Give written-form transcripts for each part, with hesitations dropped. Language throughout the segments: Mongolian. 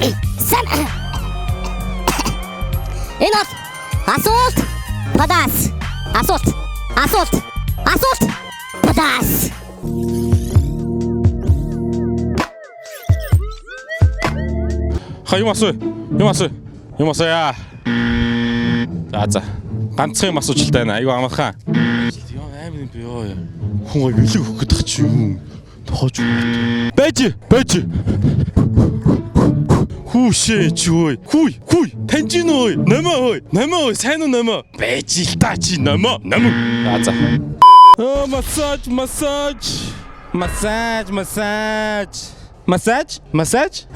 Сайн. Энэ бол асуулт падас. Асуулт падас. Юм асуу яа. За. Ганцхан юм асуужилтай байна. Айгу амархан. Яа амин би ёо. Хүн гой бэлэг өгөх гэдэг чи юм. Тохож юм. Байж. Хүүшээ чи ой. Хүй. Танжин ой. Намаа сайн уу намаа. Байж л та чи намаа. За.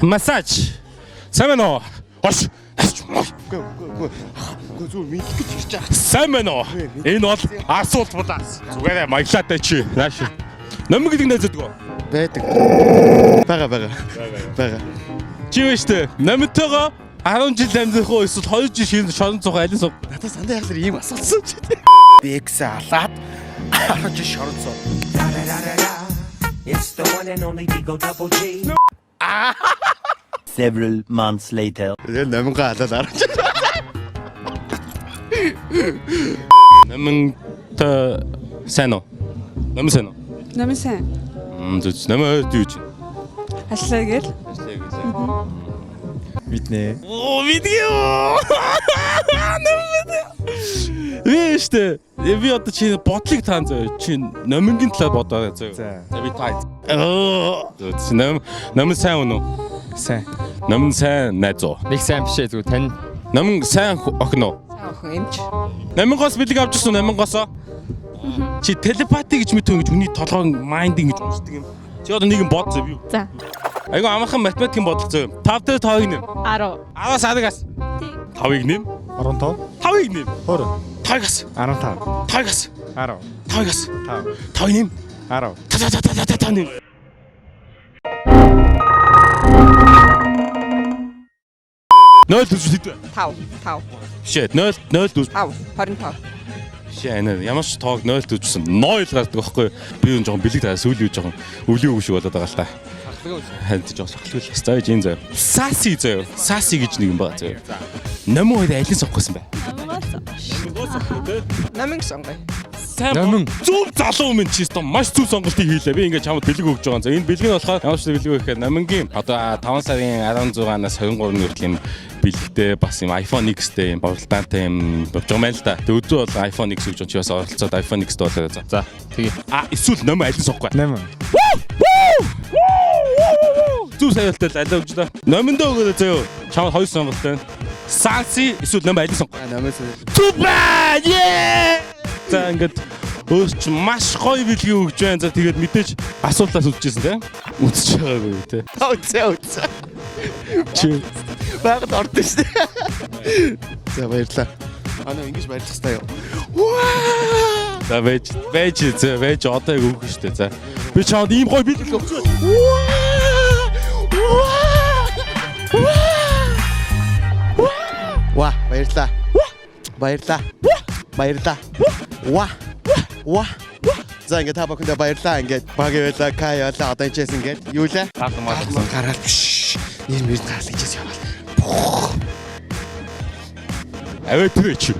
Массаж. Сайн уу? Хош. Зүгээр мэдэх гэж ирж байгаа. Сайн байна уу? Энэ бол асуулт бодаас. Зүгээрээ маялаатай чи. Нааш. Номиг гэдэг найздаг уу? Байдаг. Бага. Чи вэштэй. Номитойгоо 10 жил амьдах уу эсвэл 2 жил шинэ шорон цугаа алин суу. Надад сандаа яг л ийм асуултсан ч. Бэкс алаад 10 жил шорон цуу. It's the one and only Digo Double G. Several months later. Тэгэл номингаа алаад 10 жил. Номин та сайн уу? Номин сайн уу? Номын сайн. Зүг номин юу чи? Ашлаа гээл. Мэднэ. Оо видео. Вэштэй. Би одоо чи бодлыг таан зөө. Чи номингийн талаар бодоо зөө. За. За би таа. Номин сайн уу? Сайн. Номин сайн найз уу? Нэг сайн биш ээ зүгээр тань. Номин сайн охин уу? Охин эмч. Номингоос бэлэг авч ирсэн номингоосоо. Чи телепати гэж мэдэн гэж хүний толгойн майндинг гэж үздэг юм. Чи одоо нэг юм бодсон би. За. Айгу амархан математикийн бодол зөө. 5 дээр 5-ыг нэм. 10. 10-аас 10-аас. 5-ыг нэм. 15. 5-ыг нэм. 20. 5-аас. 15. 5-аас. 10. 5-аас. 5. 5-ыг нэм. 10. Та нэм. Нөл төсөл хэдвэ? 5. Шээ 0 төсөл. 5. 25. Шээ энэ ямар ч тоог 0 төсөлсөн. 0 гардаг байхгүй. Би энэ жоохон бэлэг таа сүүлийн үе жоохон өвлийн үг шиг болоод байгаа л та. Ханд жоохон сахлгүй л хэвээр энэ зөө. Саси гэж нэг юм байгаа зөө. Номин хоёр алин сонгохгүйсэн бай. Номын сонгоё. Номин зөв залуу минь чи өстө маш зөв сонголтыг хийлээ. Би ингээд чамд бэлэг өгж байгаа. За энэ бэлэг нь болохоор ямар ч бэлэг вэ гэхээр номингийн одоо 5 сарын 16-наас 23-ны хүртэл юм бэлэгтэй бас юм iPhone X-тэй юм борлуулалттай юм болж байгаа юм л да. Тэг өдөр бол iPhone X өгч чи бас оролцоод iPhone X дуулаа. За тэгээ. Эсвэл номин алин сонгохгүй. Номин. Зүг саялтай алаа өгч та. Номиндөө өгөөд заяа. Чамд хоёр сонголт байна. Санси эсвэл номин алин сонгохгүй. Номын сайн. Тупа! Yeah! За ингээд өөрч маш гоё бэлгийг өгч байна. За тэгээд мэдээж асуултаас үзчихсэн тийм. Үзэж байгаагүй тийм. Үцээ. Чи Багт ордсон шүү дээ. За баярлаа. Ана ингэж баярлах хэрэгтэй юу? за байж одоо яг өгөх шүү дээ. За би чамд ийм гоё бэлэг өгч байна. Ва баярлаа. Ва. За ингээд та бүхэндээ баярлаа. Ингээд баг явуулаа, кай явуулаа. Одоо энэчээс ингээд юу лээ? Гараад ийм мэрд гараад ичээс яваал. Аваа тэр чи.